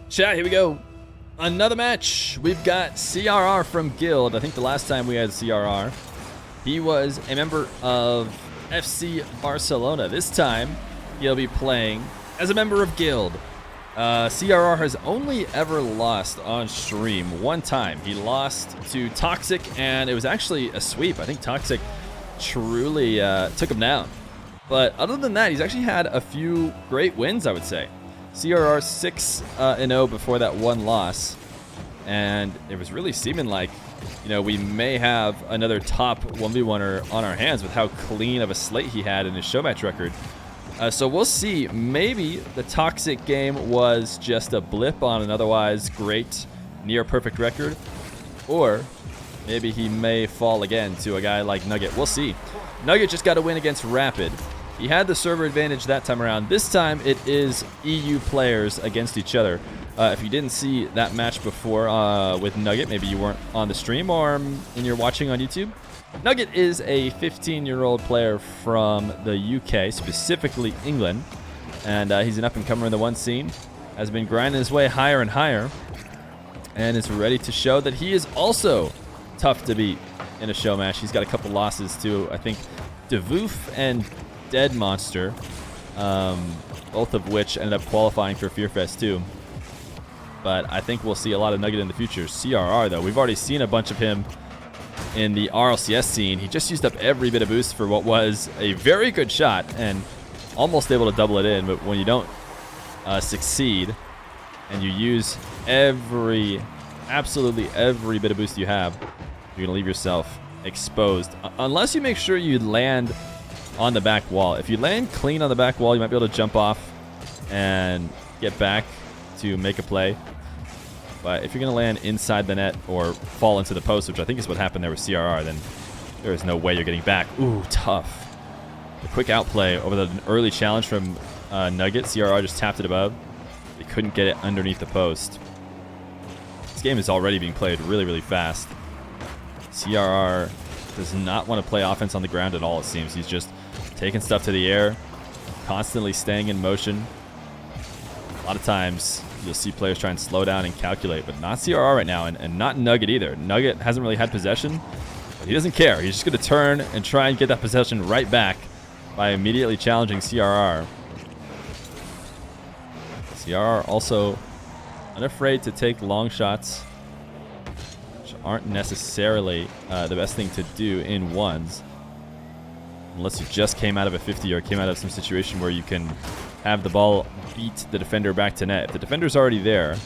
Chat, here we go. Another match. We've got CRR from Guild. I think the last time we had CRR, he was a member of FC Barcelona. This time, he'll be playing as a member of Guild. CRR has only ever lost on stream one time. He lost to Toxic, and it was actually a sweep. I think Toxic truly took him down. But other than that, he's actually had a few great wins, I would say. CRR 6-0 before that one loss. And it was really seeming like, you know, we may have another top 1v1er on our hands with how clean of a slate he had in his Showmatch record. So we'll see. Maybe the Toxic game was just a blip on an otherwise great, near-perfect record. Or maybe he may fall again to a guy like Nugget. We'll see. Nugget just got a win against Rapid. He had the server advantage that time around. This time, it is EU players against each other. If you didn't see that match before with Nugget, maybe you weren't on the stream or and you're watching on YouTube. Nugget is a 15-year-old player from the UK, specifically England. And he's an up-and-comer in the one scene. Has been grinding his way higher and higher. And is ready to show that he is also tough to beat in a show match. He's got a couple losses to, I think, Devoof and Dead Monster, both of which ended up qualifying for FearFest too. But I think we'll see a lot of Nugget in the future. CRR, though, we've already seen a bunch of him in the RLCS scene. He just used up every bit of boost for what was a very good shot and almost able to double it in. But when you don't succeed and you use absolutely every bit of boost you have, you're going to leave yourself exposed. Unless you make sure you land on the back wall. If you land clean on the back wall, you might be able to jump off and get back to make a play. But if you're going to land inside the net or fall into the post, which I think is what happened there with CRR, then there is no way you're getting back. Ooh, tough. The quick outplay over the early challenge from Nugget. CRR just tapped it above. They couldn't get it underneath the post. This game is already being played really, really fast. CRR does not want to play offense on the ground at all, it seems. He's just taking stuff to the air, constantly staying in motion. A lot of times you'll see players try and slow down and calculate, but not CRR right now, and not Nugget either. Nugget hasn't really had possession, but he doesn't care. He's just going to turn and try and get that possession right back by immediately challenging CRR. CRR also unafraid to take long shots, which aren't necessarily the best thing to do in ones. Unless you just came out of a 50 or came out of some situation where you can have the ball beat the defender back to net. If the defender's already there,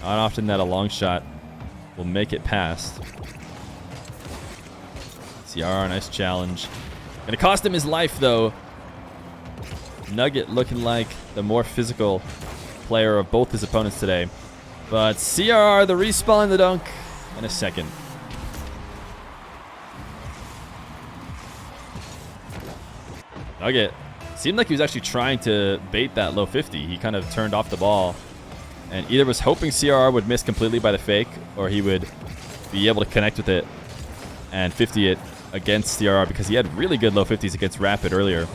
not often that a long shot will make it past. CRR, nice challenge. Gonna cost him his life, though. Nugget looking like the more physical player of both his opponents today. But CRR, the respawn, the dunk in a second. Nugget seemed like he was actually trying to bait that low 50. He kind of turned off the ball and either was hoping CRR would miss completely by the fake, or he would be able to connect with it and 50 it against CRR, because he had really good low 50s against Rapid earlier.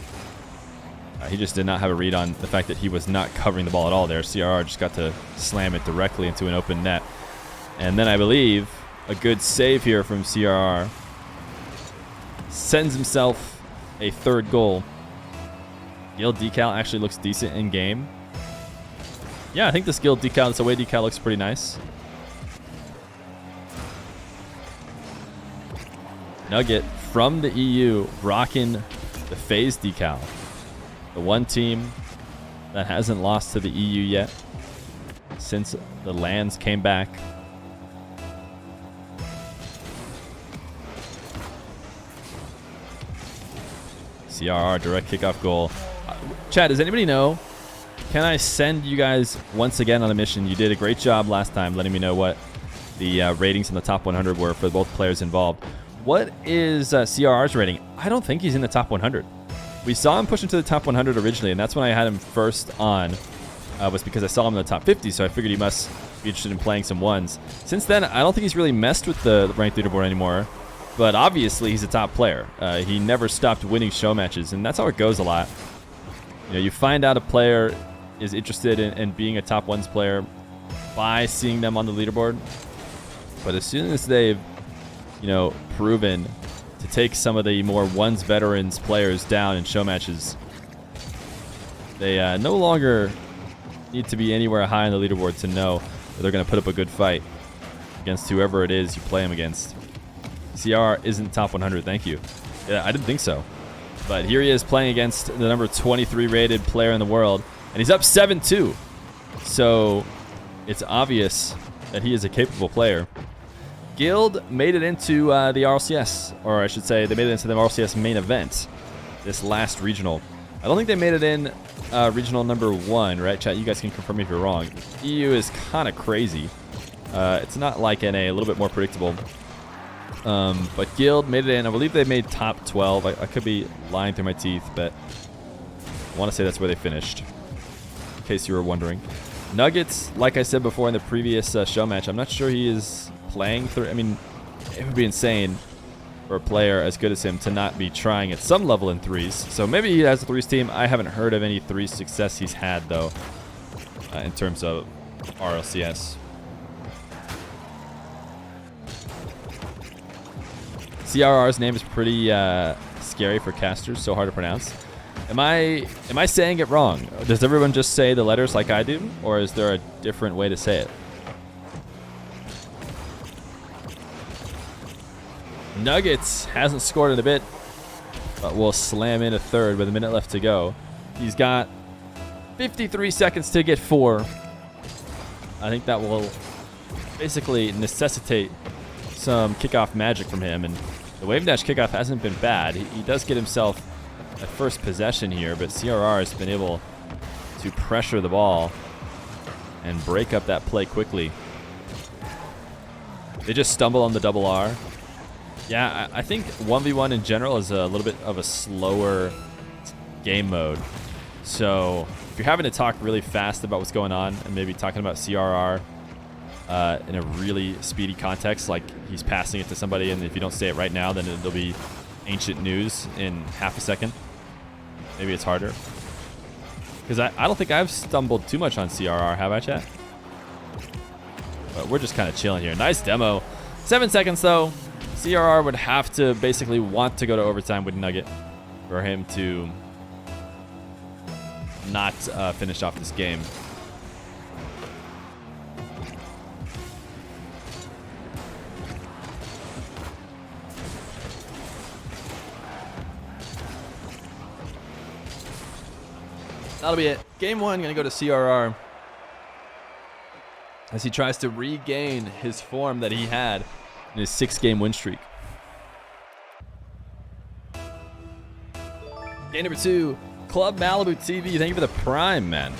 He just did not have a read on the fact that he was not covering the ball at all there. CRR just got to slam it directly into an open net. And then I believe a good save here from CRR sends himself a third goal. Guild decal actually looks decent in game. Yeah, I think this Guild decal, this away decal, looks pretty nice. Nugget from the EU rocking the FaZe decal. The one team that hasn't lost to the EU yet since the LANs came back. CRR, direct kickoff goal. Chat, does anybody know? Can I send you guys once again on a mission? You did a great job last time letting me know what the ratings in the top 100 were for both players involved. What is CRR's rating? I don't think he's in the top 100. We saw him push into the top 100 originally, and that's when I had him first on, was because I saw him in the top 50, so I figured he must be interested in playing some ones. Since then, I don't think he's really messed with the ranked leaderboard anymore. But obviously, he's a top player. He never stopped winning show matches, and that's how it goes a lot. You know, you find out a player is interested in being a top ones player by seeing them on the leaderboard. But as soon as they've, you know, proven to take some of the more ones veterans players down in show matches, they no longer need to be anywhere high on the leaderboard to know that they're going to put up a good fight against whoever it is you play them against. CR isn't top 100, thank you. Yeah, I didn't think so. But here he is playing against the number 23 rated player in the world, and he's up 7-2. So it's obvious that he is a capable player. Guild made it into the RLCS, or I should say they made it into the RLCS main event this last regional. I don't think they made it in regional number 1, right, chat? You guys can confirm me if you're wrong. EU is kind of crazy. It's not like NA, a little bit more predictable. But Guild made it in. I believe they made top 12. I could be lying through my teeth, but I want to say that's where they finished, in case you were wondering. Nuggets, like I said before in the previous show match, I'm not sure he is playing through. I mean, it would be insane for a player as good as him to not be trying at some level in threes. So maybe he has a threes team. I haven't heard of any threes success he's had, though, in terms of RLCS. CRR's name is pretty scary for casters, so hard to pronounce. Am I saying it wrong? Does everyone just say the letters like I do, or is there a different way to say it? Nuggets hasn't scored in a bit, but will slam in a third with a minute left to go. He's got 53 seconds to get 4. I think that will basically necessitate some kickoff magic from him, and the wave dash kickoff hasn't been bad. He does get himself a first possession here, but CRR has been able to pressure the ball and break up that play quickly. They just stumble on the double R. Yeah, I think 1v1 in general is a little bit of a slower game mode. So if you're having to talk really fast about what's going on and maybe talking about CRR in a really speedy context, like he's passing it to somebody, and if you don't say it right now, then it'll be ancient news in half a second. Maybe it's harder. Because I don't think I've stumbled too much on CRR, have I, chat? But we're just kind of chilling here. Nice demo. 7 seconds, though. CRR would have to basically want to go to overtime with Nugget for him to not finish off this game. That'll be it. Game 1 going to go to CRR as he tries to regain his form that he had in his 6-game win streak. Game number 2, Club Malibu TV. Thank you for the Prime, man.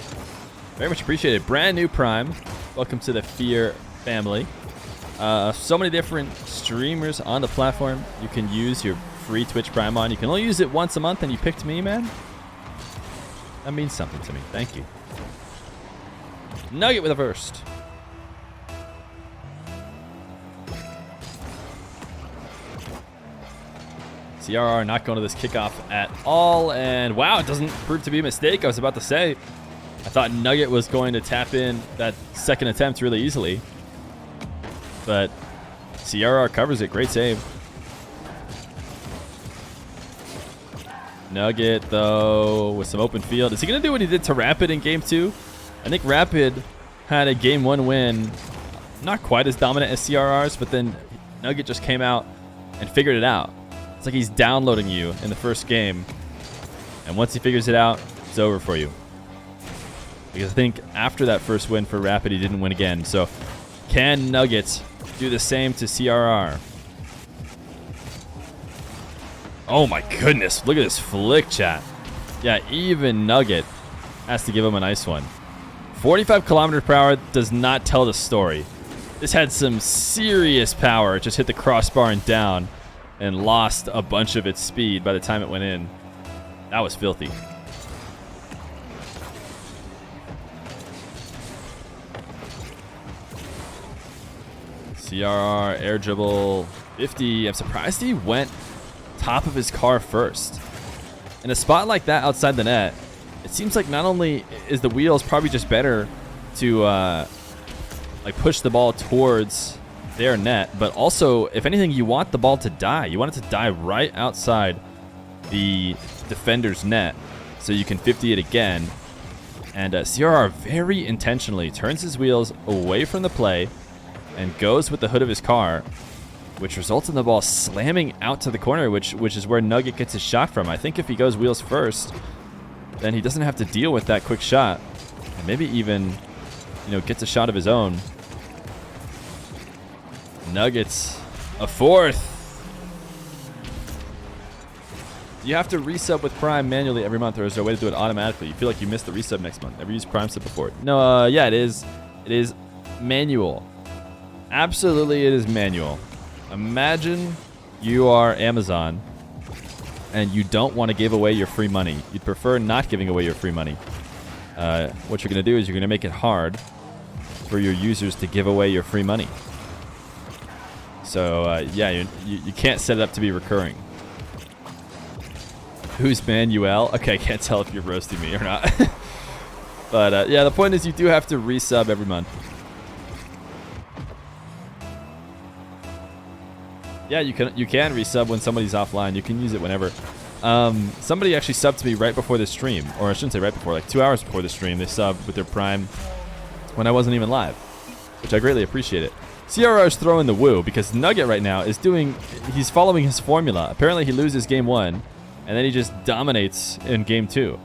Very much appreciated. Brand new Prime. Welcome to the Feer family. So many different streamers on the platform you can use your free Twitch Prime on. You can only use it once a month, and you picked me, man. That means something to me. Thank you. Nugget with a first. CRR not going to this kickoff at all. And wow, it doesn't prove to be a mistake. I was about to say, I thought Nugget was going to tap in that second attempt really easily. But CRR covers it. Great save. Nugget, though, with some open field. Is he going to do what he did to Rapid in Game 2? I think Rapid had a Game 1 win. Not quite as dominant as CRR's, but then Nugget just came out and figured it out. It's like he's downloading you in the first game. And once he figures it out, it's over for you. Because I think after that first win for Rapid, he didn't win again. So can Nugget do the same to CRR? Oh my goodness, look at this flick, chat. Yeah, even Nugget has to give him a nice one. 45 kilometers per hour does not tell the story. This had some serious power. It just hit the crossbar and down and lost a bunch of its speed by the time it went in. That was filthy. CRR, air dribble, 50. I'm surprised he went top of his car first. In a spot like that outside the net, it seems like not only is the wheels probably just better to like push the ball towards their net, but also, if anything, you want the ball to die. You want it to die right outside the defender's net so you can 50 it again. And CRR very intentionally turns his wheels away from the play and goes with the hood of his car, which results in the ball slamming out to the corner, which is where Nugget gets his shot from. I think if he goes wheels first, then he doesn't have to deal with that quick shot, and maybe even, gets a shot of his own. Nuggets a fourth. You have to resub with Prime manually every month, or is there a way to do it automatically? You feel like you missed the resub next month. Never used Prime sub before. No, yeah, it is. It is manual. Absolutely, it is manual. Imagine you are Amazon and you don't want to give away your free money. You'd prefer not giving away your free money. What you're going to do is you're going to make it hard for your users to give away your free money. So, yeah, you can't set it up to be recurring. Who's Manuel? Okay, I can't tell if you're roasting me or not. But, yeah, the point is you do have to resub every month. Yeah, you can resub when somebody's offline. You can use it whenever. Somebody actually subbed to me right before the stream. Or I shouldn't say right before, like 2 hours before the stream. They subbed with their Prime when I wasn't even live, which I greatly appreciate it. CRR is throwing the woo because Nugget right now is he's following his formula. Apparently he loses game 1, and then he just dominates in game 2.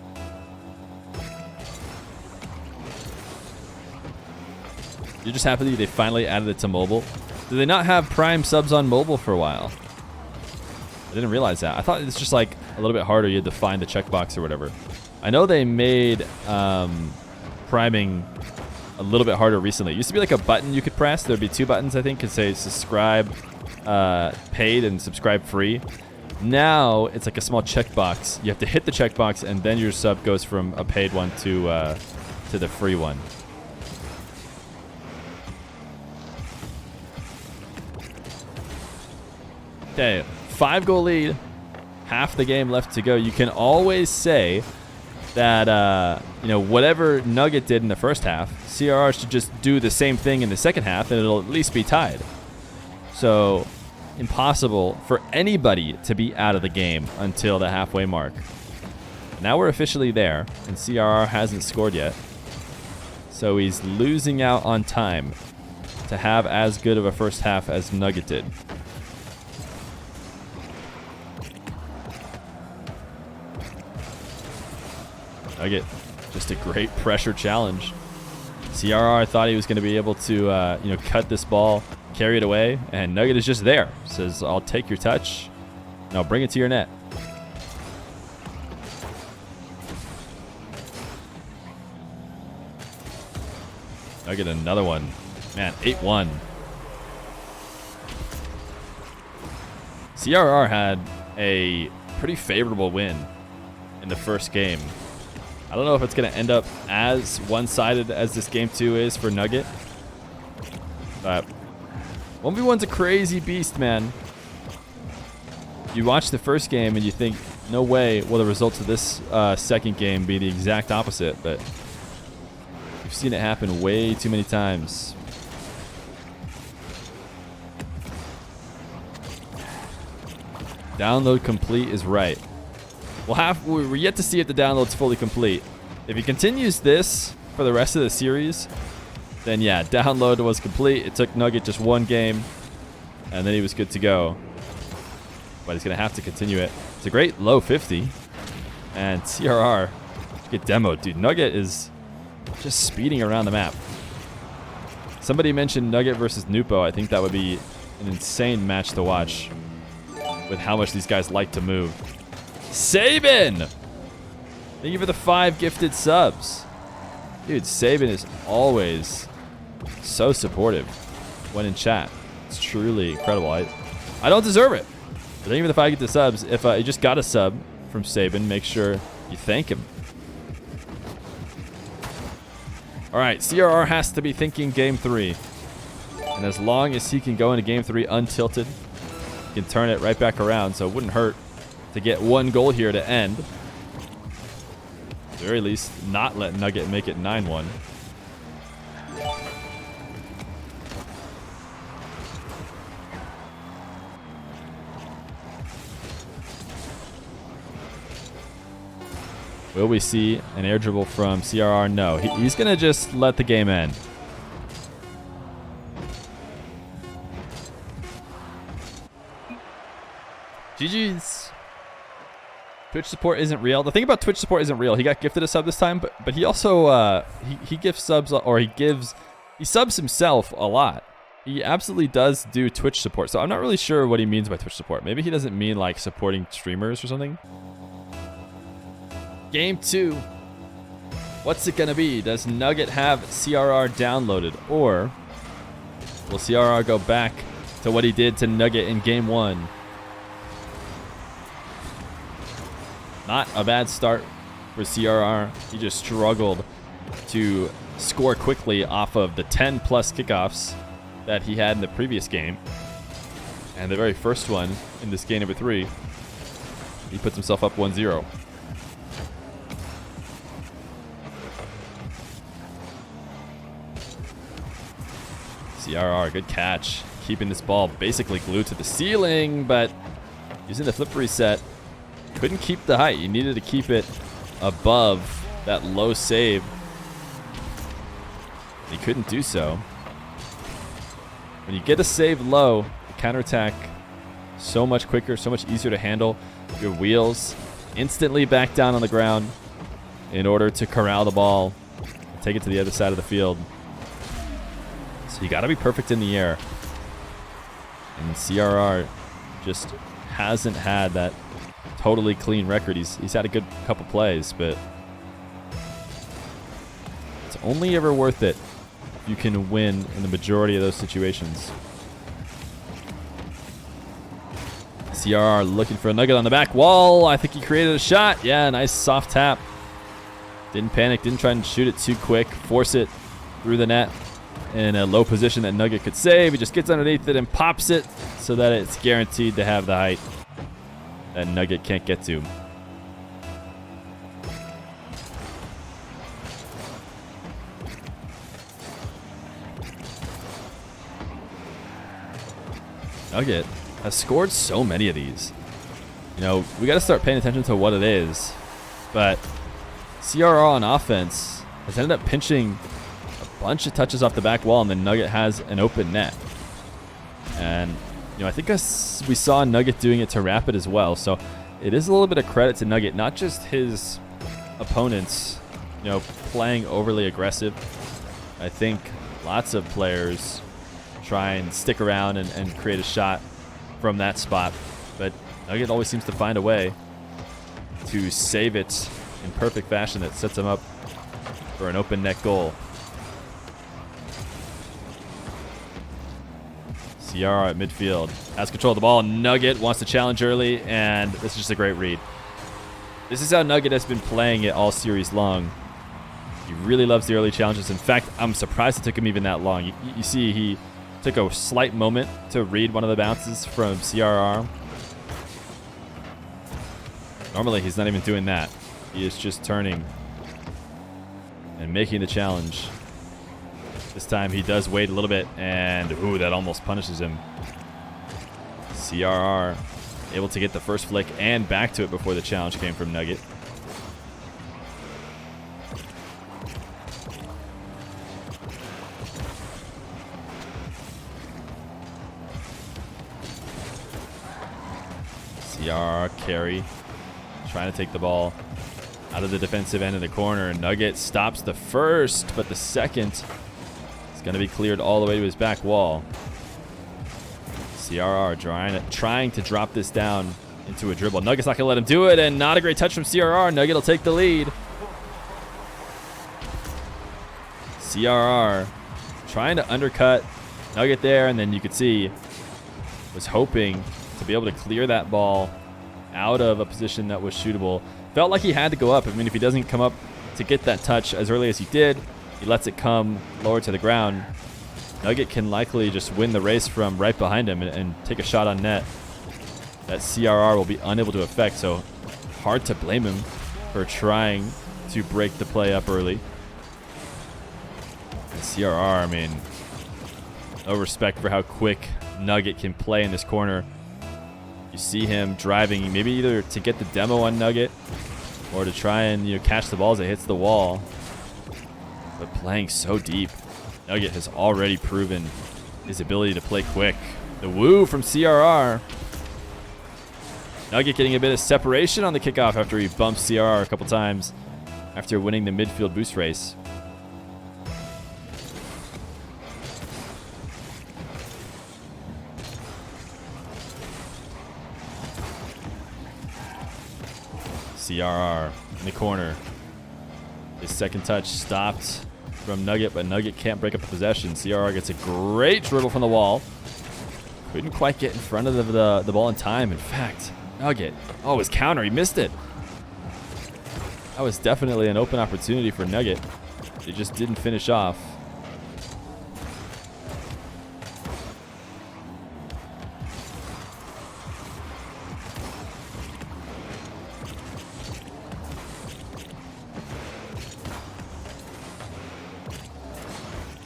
You're just happy they finally added it to mobile? Do they not have Prime subs on mobile for a while? I didn't realize that. I thought it's just like a little bit harder. You had to find the checkbox or whatever. I know they made priming a little bit harder recently. It used to be like a button you could press. There'd be 2 buttons, I think, could say subscribe paid and subscribe free. Now it's like a small checkbox. You have to hit the checkbox, and then your sub goes from a paid one to the free one. Okay, 5-goal lead, half the game left to go. You can always say that, whatever Nugget did in the first half, CRR should just do the same thing in the second half, and it'll at least be tied. So, impossible for anybody to be out of the game until the halfway mark. Now we're officially there, and CRR hasn't scored yet. So he's losing out on time to have as good of a first half as Nugget did. Nugget, just a great pressure challenge. CRR thought he was going to be able to, cut this ball, carry it away, and Nugget is just there. Says, I'll take your touch, and I'll bring it to your net. Nugget, another one. Man, 8-1. CRR had a pretty favorable win in the first game. I don't know if it's going to end up as one-sided as this game 2 is for Nugget. But 1v1's a crazy beast, man. You watch the first game and you think, no way will the results of this second game be the exact opposite. But we've seen it happen way too many times. Download complete is right. We're yet to see if the download's fully complete. If he continues this for the rest of the series, then yeah, download was complete. It took Nugget just 1 game, and then he was good to go. But he's going to have to continue it. It's a great low 50. And CRR, get demoed. Dude, Nugget is just speeding around the map. Somebody mentioned Nugget versus Nupo. I think that would be an insane match to watch with how much these guys like to move. Sabin! Thank you for the 5 gifted subs. Dude, Sabin is always so supportive when in chat. It's truly incredible. I don't deserve it. But thank you for the 5 gifted subs. If you just got a sub from Sabin, make sure you thank him. All right, CRR has to be thinking game 3. And as long as he can go into game 3 untilted, he can turn it right back around, so it wouldn't hurt to get 1 goal here to end. At the very least, not let Nugget make it 9-1. Will we see an air dribble from CRR? No. He's going to just let the game end. GG's. Twitch support isn't real. The thing about Twitch support isn't real. He got gifted a sub this time, but he also he gives subs, or he subs himself a lot. He absolutely does do Twitch support. So I'm not really sure what he means by Twitch support. Maybe he doesn't mean like supporting streamers or something. Game 2. What's it gonna be? Does Nugget have CRR downloaded, or will CRR go back to what he did to Nugget in game 1? Not a bad start for CRR. He just struggled to score quickly off of the 10+ kickoffs that he had in the previous game. And the very first one in this game number 3, he puts himself up 1-0. CRR, good catch. Keeping this ball basically glued to the ceiling, but using the flip reset, couldn't keep the height. You needed to keep it above that low save. He couldn't do so. When you get a save low, the counterattack so much quicker, so much easier to handle. Your wheels instantly back down on the ground in order to corral the ball and take it to the other side of the field. So you got to be perfect in the air. And CRR just hasn't had that totally clean record. He's had a good couple plays, but it's only ever worth it if you can win in the majority of those situations. CRR looking for a Nugget on the back wall. I think he created a shot. Yeah, nice soft tap. Didn't panic, didn't try and shoot it too quick. Force it through the net in a low position that Nugget could save. He just gets underneath it and pops it so that it's guaranteed to have the height that Nugget can't get to. Nugget has scored so many of these. You know, we got to start paying attention to what it is. But CRR on offense has ended up pinching a bunch of touches off the back wall, and then Nugget has an open net. And, you know, I think we saw Nugget doing it to Rapid as well. So it is a little bit of credit to Nugget, not just his opponents, you know, playing overly aggressive. I think lots of players try and stick around and create a shot from that spot, but Nugget always seems to find a way to save it in perfect fashion that sets him up for an open net goal. CRR at midfield has control of the ball. Nugget wants to challenge early, and this is just a great read. This is how Nugget has been playing it all series long. He really loves the early challenges. In fact, I'm surprised it took him even that long. You see, he took a slight moment to read one of the bounces from CRR. Normally, he's not even doing that. He is just turning and making the challenge. This time, he does wait a little bit, and ooh, that almost punishes him. CRR able to get the first flick and back to it before the challenge came from Nugget. CRR carry, trying to take the ball out of the defensive end of the corner. Nugget stops the first, but the second is going to be cleared all the way to his back wall. CRR trying to drop this down into a dribble. Nugget's not going to let him do it, and not a great touch from CRR. Nugget will take the lead. CRR trying to undercut Nugget there, and then you could see was hoping to be able to clear that ball out of a position that was shootable. Felt like he had to go up. I mean, if he doesn't come up to get that touch as early as he did, he lets it come lower to the ground. Nugget can likely just win the race from right behind him and take a shot on net that CRR will be unable to affect. So hard to blame him for trying to break the play up early. And CRR, I mean, no respect for how quick Nugget can play in this corner. You see him driving, maybe either to get the demo on Nugget or to try and, you know, catch the ball as it hits the wall. But playing so deep, Nugget has already proven his ability to play quick. The woo from CRR. Nugget getting a bit of separation on the kickoff after he bumps CRR a couple times after winning the midfield boost race. CRR in the corner. His second touch stopped from Nugget, but Nugget can't break up the possession. CRR gets a great dribble from the wall. Couldn't quite get in front of the ball in time. In fact, Nugget, oh, his counter, he missed it. That was definitely an open opportunity for Nugget. It just didn't finish off.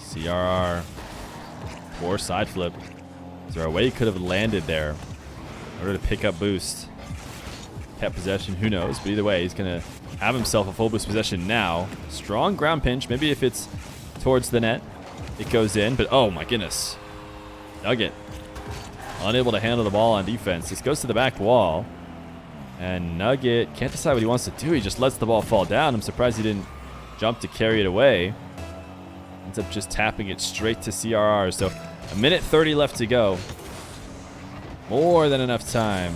CRR, poor side flip. Is there a way he could have landed there in order to pick up boost? Kept possession, who knows? But either way, he's going to have himself a full boost possession now. Strong ground pinch. Maybe if it's towards the net, it goes in. But oh my goodness. Nugget, unable to handle the ball on defense. This goes to the back wall. And Nugget can't decide what he wants to do. He just lets the ball fall down. I'm surprised he didn't jump to carry it away. Ends up just tapping it straight to CRR. So a minute 30 left to go. More than enough time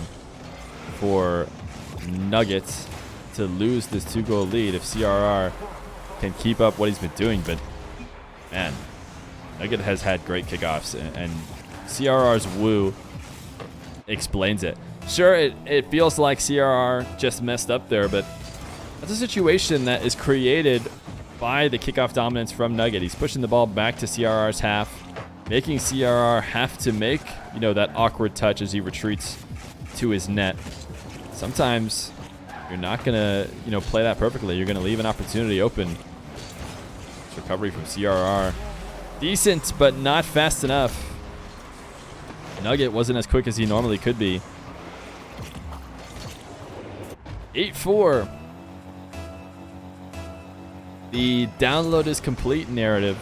for Nugget to lose this 2-goal lead if CRR can keep up what he's been doing. But man, Nugget has had great kickoffs, and CRR's woo explains it. Sure, it feels like CRR just messed up there, but that's a situation that is created by the kickoff dominance from Nugget. He's pushing the ball back to CRR's half, making CRR have to make, you know, that awkward touch as he retreats to his net. Sometimes you're not gonna, you know, play that perfectly. You're gonna leave an opportunity open. This recovery from CRR, decent but not fast enough. Nugget wasn't as quick as he normally could be. 8-4. The download is complete narrative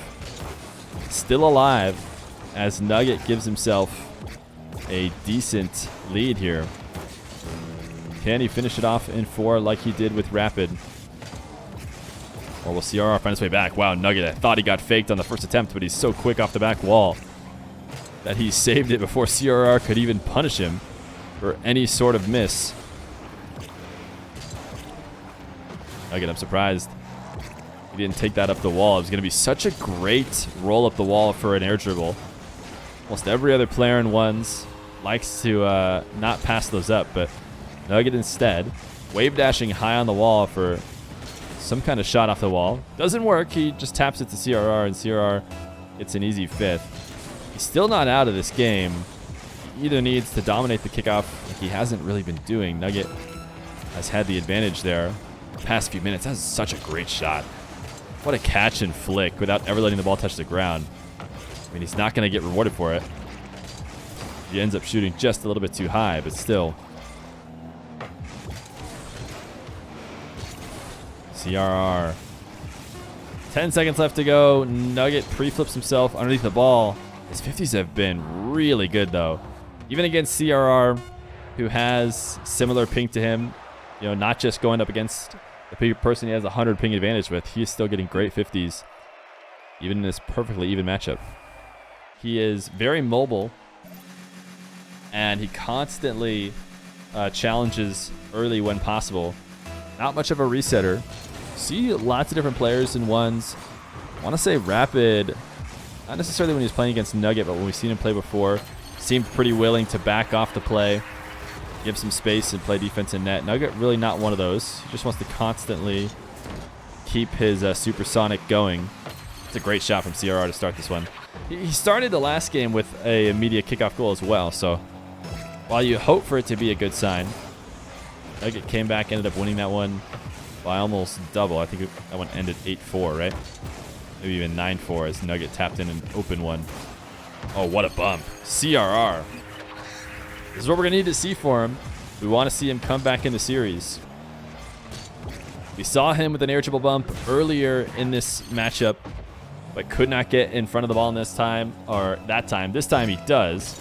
still alive as Nugget gives himself a decent lead here. Can he finish it off in 4 like he did with Rapid? Or will CRR find his way back? Wow, Nugget, I thought he got faked on the first attempt, but he's so quick off the back wall that he saved it before CRR could even punish him for any sort of miss. Nugget, I'm surprised he didn't take that up the wall. It was going to be such a great roll up the wall for an air dribble. Almost every other player in ones likes to not pass those up, but Nugget instead wave dashing high on the wall for some kind of shot off the wall. Doesn't work. He just taps it to CRR, and CRR gets an easy 5th. He's still not out of this game. He either needs to dominate the kickoff like he hasn't really been doing. Nugget has had the advantage there the past few minutes. That's such a great shot. What a catch and flick without ever letting the ball touch the ground. I mean, he's not going to get rewarded for it. He ends up shooting just a little bit too high, but still. CRR. 10 seconds left to go. Nugget pre-flips himself underneath the ball. His 50s have been really good, though. Even against CRR, who has similar ping to him, you know, not just going up against the person he has a 100 ping advantage with, he is still getting great 50s, even in this perfectly even matchup. He is very mobile, and he constantly challenges early when possible. Not much of a resetter. See lots of different players in ones. I want to say Rapid, not necessarily when he was playing against Nugget, but when we've seen him play before, seemed pretty willing to back off the play, give some space and play defense in net. Nugget really not one of those. He just wants to constantly keep his supersonic going. It's a great shot from CRR to start this one. He started the last game with a immediate kickoff goal as well, so while you hope for it to be a good sign, Nugget came back, ended up winning that one by almost double. I think that one ended 8-4, right? Maybe even 9-4 as Nugget tapped in an open one. Oh, what a bump. CRR. This is what we're going to need to see for him. We want to see him come back in the series. We saw him with an air triple bump earlier in this matchup, but could not get in front of the ball in this time, or that time. This time he does.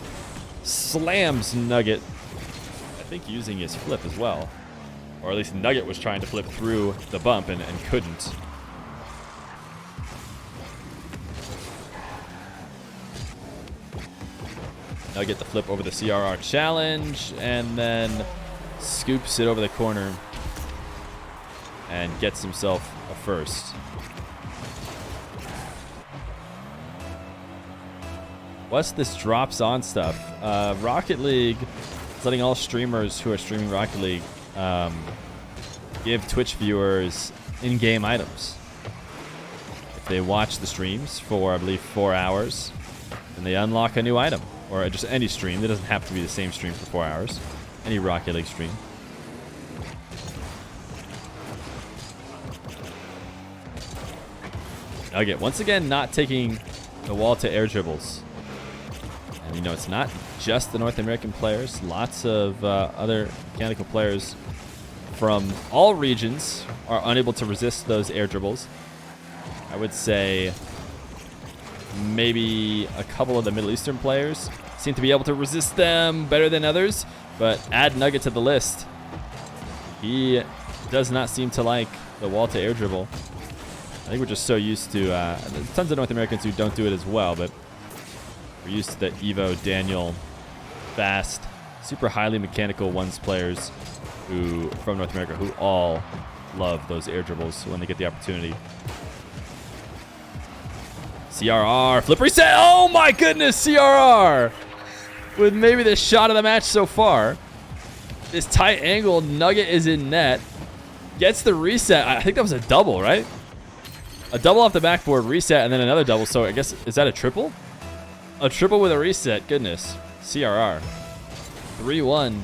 Slams Nugget, I think using his flip as well. Or at least Nugget was trying to flip through the bump and couldn't. Nugget the flip over the CRR challenge, and then scoops it over the corner and gets himself a first. What's this drops on stuff? Rocket League is letting all streamers who are streaming Rocket League give Twitch viewers in-game items. If they watch the streams for, I believe, 4 hours, then they unlock a new item. Or just any stream. It doesn't have to be the same stream for 4 hours. Any Rocket League stream. Nugget, once again, not taking the wall to air dribbles. And, you know, it's not just the North American players. Lots of other mechanical players from all regions are unable to resist those air dribbles. I would say maybe a couple of the Middle Eastern players seem to be able to resist them better than others, but add Nugget to the list. He does not seem to like the wall to air dribble. I think we're just so used to tons of North Americans who don't do it as well, but we're used to the Evo, Daniel, Fast, super highly mechanical ones players who from North America who all love those air dribbles when they get the opportunity. CRR, flip reset. Oh my goodness, CRR with maybe the shot of the match so far. This tight angle, Nugget is in net. Gets the reset. I think that was a double, right? A double off the backboard, reset, and then another double. So I guess, is that a triple? A triple with a reset. Goodness. CRR. 3-1.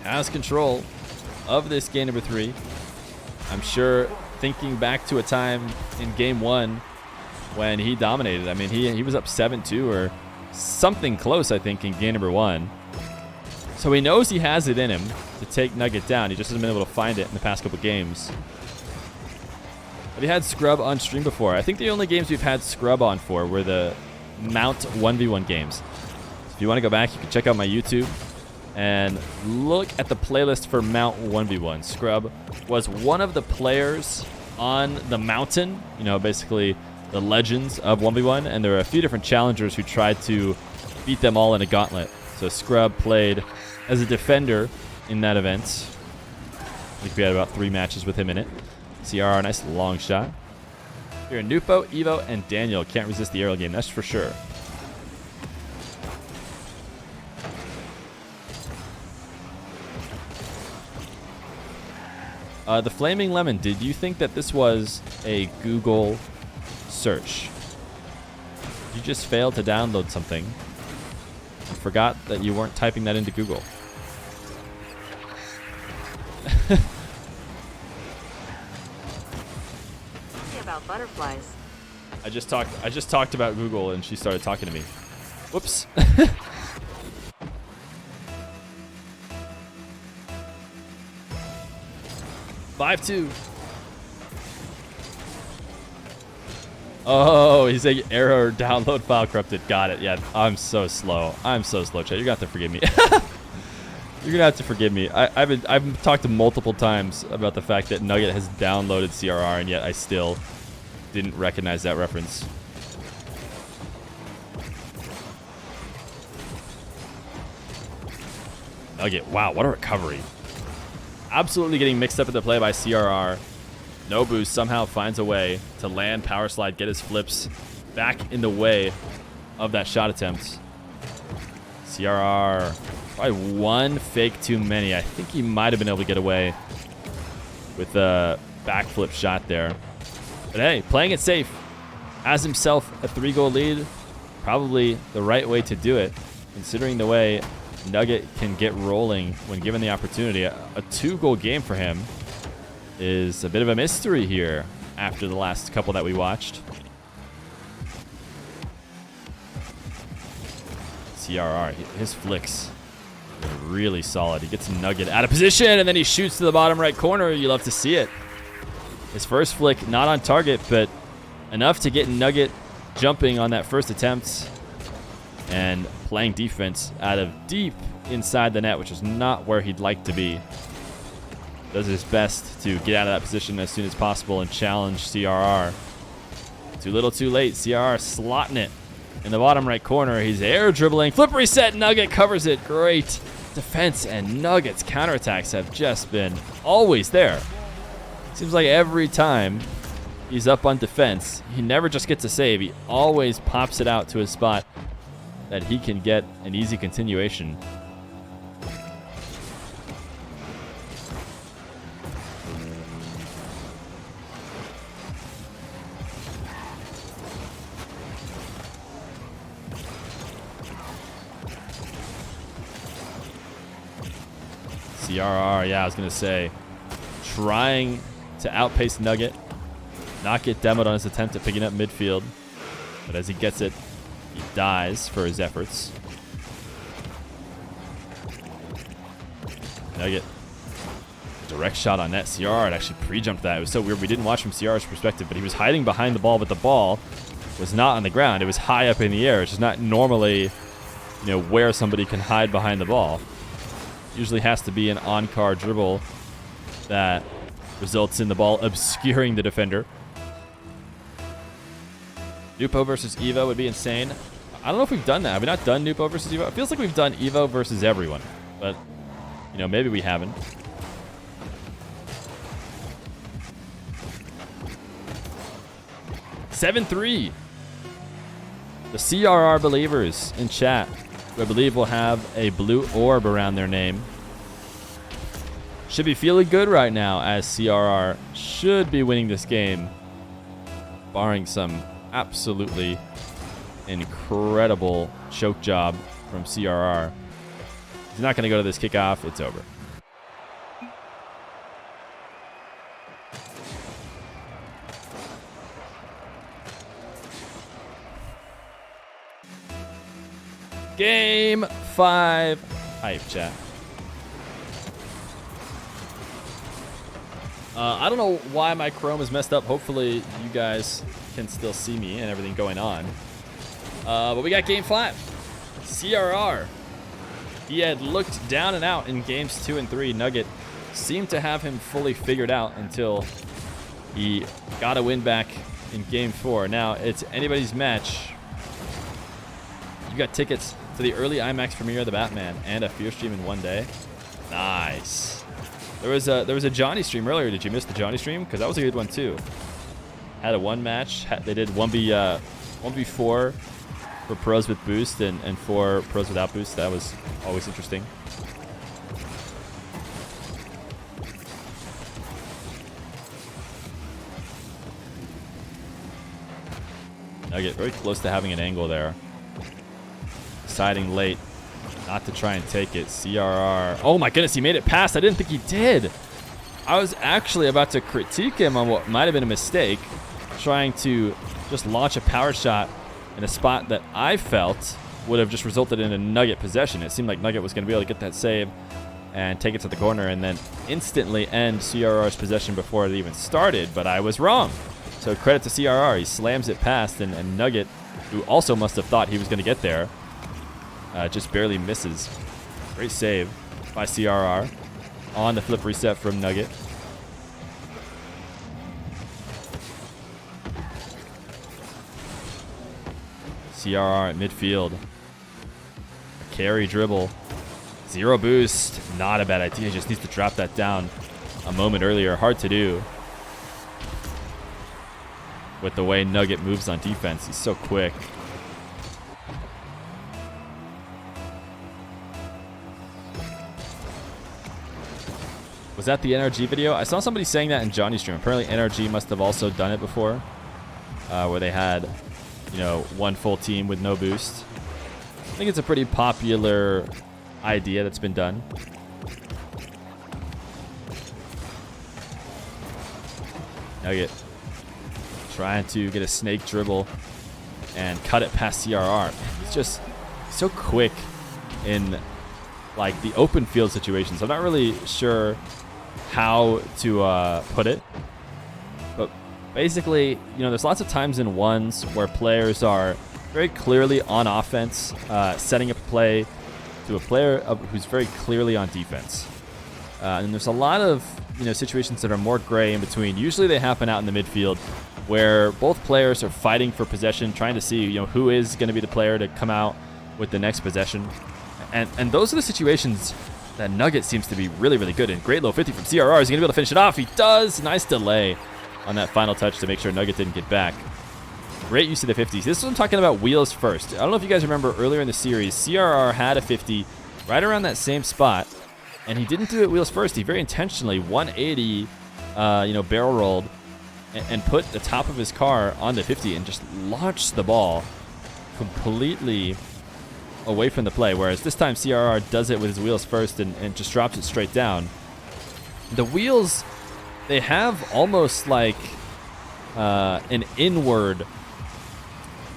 Has control of this game number 3. I'm sure thinking back to a time in game 1 when he dominated. I mean, he was up 7-2 or something close, I think, in game number 1. So he knows he has it in him to take Nugget down. He just hasn't been able to find it in the past couple games. But he had Scrub on stream before. I think the only games we've had Scrub on for were the Mount 1v1 games. So if you want to go back, you can check out my YouTube and look at the playlist for Mount 1v1. Scrub was one of the players on the mountain, you know, basically the legends of 1v1, and there were a few different challengers who tried to beat them all in a gauntlet. So Scrub played as a defender in that event. I think we had about 3 matches with him in it. CRR, nice long shot. Here, Nupo, Evo, and Daniel can't resist the aerial game, that's for sure. The Flaming Lemon, did you think that this was a Google search? You just failed to download something and forgot that you weren't typing that into Google. About butterflies. I just talked about Google and she started talking to me. Whoops. 5-2. Oh, he's saying error, download file corrupted. Got it. Yeah, I'm so slow. I'm so slow, chat. You're gonna have to forgive me. You're gonna have to forgive me. I've talked multiple times about the fact that Nugget has downloaded CRR, and yet I still didn't recognize that reference. Nugget, wow, what a recovery. Absolutely getting mixed up in the play by CRR. No boost, somehow finds a way to land, power slide, get his flips back in the way of that shot attempt. CRR, probably one fake too many. I think he might have been able to get away with a backflip shot there. But hey, playing it safe. Has himself a 3-goal lead. Probably the right way to do it, considering the way Nugget can get rolling when given the opportunity. A 2-goal game for him is a bit of a mystery here after the last couple that we watched. CRR, his flicks are really solid. He gets Nugget out of position, and then he shoots to the bottom right corner. You love to see it. His first flick, not on target, but enough to get Nugget jumping on that first attempt and playing defense out of deep inside the net, which is not where he'd like to be. Does his best to get out of that position as soon as possible and challenge CRR. Too little, too late. CRR slotting it in the bottom right corner. He's air dribbling. Flip reset. Nugget covers it. Great defense, and Nugget's counterattacks have just been always there. Seems like every time he's up on defense, he never just gets a save. He always pops it out to a spot that he can get an easy continuation. CRR, yeah, I was going to say, trying to outpace Nugget, not get demoed on his attempt at picking up midfield. But as he gets it, he dies for his efforts. Nugget, direct shot on net. CRR had actually pre-jumped that. It was so weird. We didn't watch from CRR's perspective, but he was hiding behind the ball, but the ball was not on the ground. It was high up in the air, which is not normally, where somebody can hide behind the ball. Usually has to be an on-car dribble that results in the ball obscuring the defender. Nupo versus Evo would be insane. I don't know if we've done that. Have we not done Nupo versus Evo? It feels like we've done Evo versus everyone, but maybe we haven't. (7-3). The CRR believers in chat, who I believe will have a blue orb around their name, should be feeling good right now, as CRR should be winning this game, barring some absolutely incredible choke job from CRR. He's not going to go to this kickoff. It's over. Game 5. Hype chat. I don't know why my Chrome is messed up. Hopefully you guys can still see me and everything going on. But we got game 5. CRR. He had looked down and out in games 2 and 3. Nugget seemed to have him fully figured out until he got a win back in game 4. Now it's anybody's match. You got tickets to the early IMAX premiere of The Batman and a Feer stream in one day. Nice. There was a Johnny stream earlier. Did you miss the Johnny stream? Because that was a good one too. Had a one match. They did 1v4 for pros with boost and for pros without boost. That was always interesting. Nugget very close to having an angle there. Deciding late not to try and take it. CRR. Oh my goodness, he made it past. I didn't think he did. I was actually about to critique him on what might have been a mistake, trying to just launch a power shot in a spot that I felt would have just resulted in a Nugget possession. It seemed like Nugget was going to be able to get that save and take it to the corner and then instantly end CRR's possession before it even started, but I was wrong. So credit to CRR. He slams it past, and Nugget, who also must have thought he was going to get there, just barely misses. Great save by CRR on the flip reset from Nugget. CRR at midfield. Carry dribble. Zero boost. Not a bad idea. Just needs to drop that down a moment earlier. Hard to do with the way Nugget moves on defense. He's so quick. Was that the NRG video? I saw somebody saying that in Johnny's stream. Apparently NRG must have also done it before, where they had, one full team with no boost. I think it's a pretty popular idea that's been done. Nugget trying to get a snake dribble and cut it past CRR. He's just so quick in like the open field situations. I'm not really sure how to put it, but basically, you know, there's lots of times in ones where players are very clearly on offense, setting up a play to a player who's very clearly on defense. And there's a lot of, you know, situations that are more gray in between. Usually they happen out in the midfield where both players are fighting for possession, trying to see, you know, who is going to be the player to come out with the next possession. And those are the situations that Nugget seems to be really, really good in. Great low 50 from CRR. Is he going to be able to finish it off? He does. Nice delay on that final touch to make sure Nugget didn't get back. Great use of the 50s. This is what I'm talking about, wheels first. I don't know if you guys remember earlier in the series, CRR had a 50 right around that same spot, and he didn't do it wheels first. He very intentionally 180, you know, barrel rolled and put the top of his car on the 50 and just launched the ball completely away from the play. Whereas this time CRR does it with his wheels first and just drops it straight down. The wheels, they have almost like an inward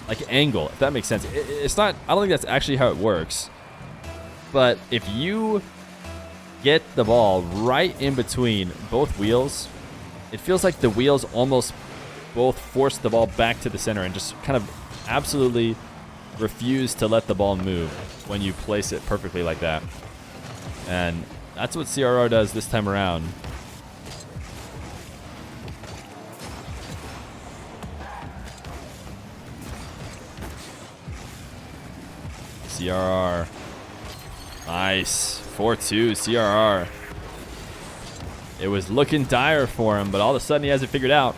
like angle, if that makes sense. It's not, I don't think that's actually how it works. But if you get the ball right in between both wheels, it feels like the wheels almost both force the ball back to the center and just kind of absolutely refuse to let the ball move when you place it perfectly like that. And that's what CRR does this time around. CRR. Nice. 4-2 CRR. It was looking dire for him, but all of a sudden he has it figured out.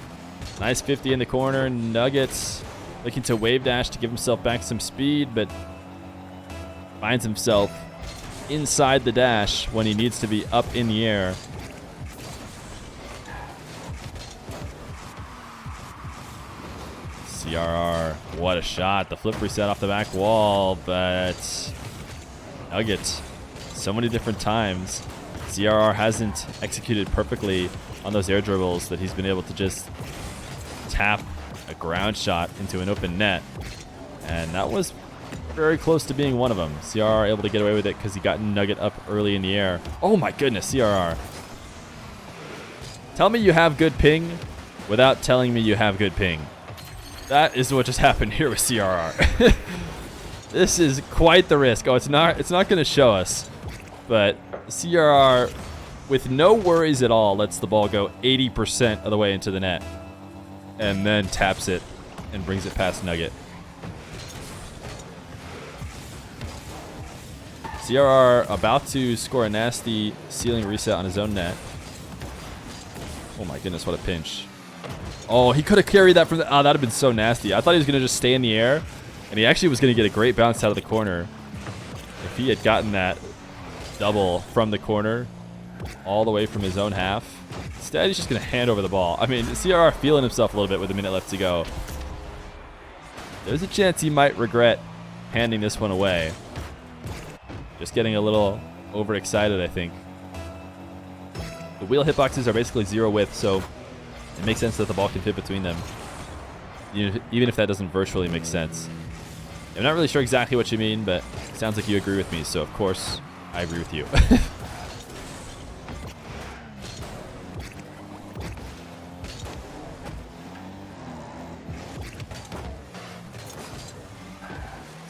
Nice 50 in the corner. Nuggets looking to wave dash to give himself back some speed, but finds himself inside the dash when he needs to be up in the air. CRR, what a shot. The flip reset off the back wall, but Nugget, so many different times. CRR hasn't executed perfectly on those air dribbles that he's been able to just tap a ground shot into an open net. And that was very close to being one of them. CRR able to get away with it because he got Nugget up early in the air. Oh my goodness, CRR. Tell me you have good ping without telling me you have good ping. That is what just happened here with CRR. This is quite the risk. Oh, it's not going to show us. But CRR, with no worries at all, lets the ball go 80% of the way into the net. And then taps it and brings it past Nugget. CRR about to score a nasty ceiling reset on his own net. Oh my goodness, what a pinch. Oh, he could have carried that from the... Oh, that would have been so nasty. I thought he was going to just stay in the air. And he actually was going to get a great bounce out of the corner. If he had gotten that double from the corner all the way from his own half. Instead, he's just going to hand over the ball. I mean, CRR feeling himself a little bit with a minute left to go. There's a chance he might regret handing this one away. Just getting a little overexcited, I think. The wheel hitboxes are basically zero width, so it makes sense that the ball can fit between them, even if that doesn't virtually make sense. I'm not really sure exactly what you mean, but it sounds like you agree with me, so of course I agree with you.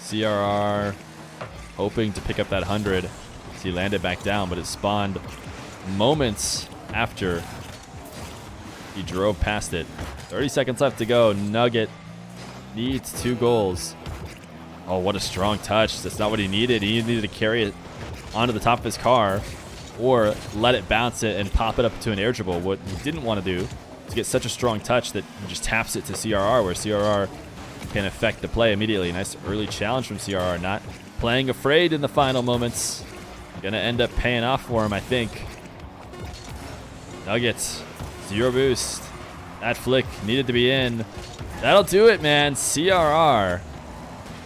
CRR hoping to pick up that 100 as he landed back down, but it spawned moments after he drove past it. 30 seconds left to go. Nugget needs 2 goals. Oh, what a strong touch. That's not what he needed. He needed to carry it onto the top of his car or let it bounce it and pop it up to an air dribble. What he didn't want to do is get such a strong touch that he just taps it to CRR, where CRR can affect the play immediately. Nice early challenge from CRR. Not playing afraid in the final moments. Gonna end up paying off for him, I think. Nuggets, 0 boost. That flick needed to be in. That'll do it, man. CRR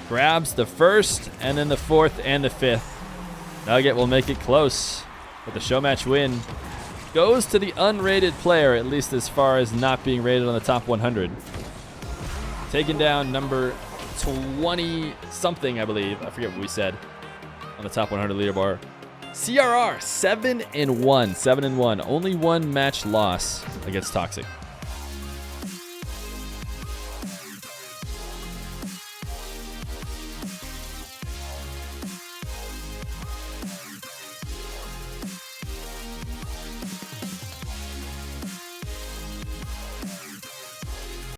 grabs the first and then the 4th and the 5th. Nugget will make it close, but the show match win goes to the unrated player, at least as far as not being rated on the top 100. Taking down number 20 something, I believe. I forget what we said on the top 100 leaderboard. CRR 7-1, 7-1. Only one match loss against Toxic.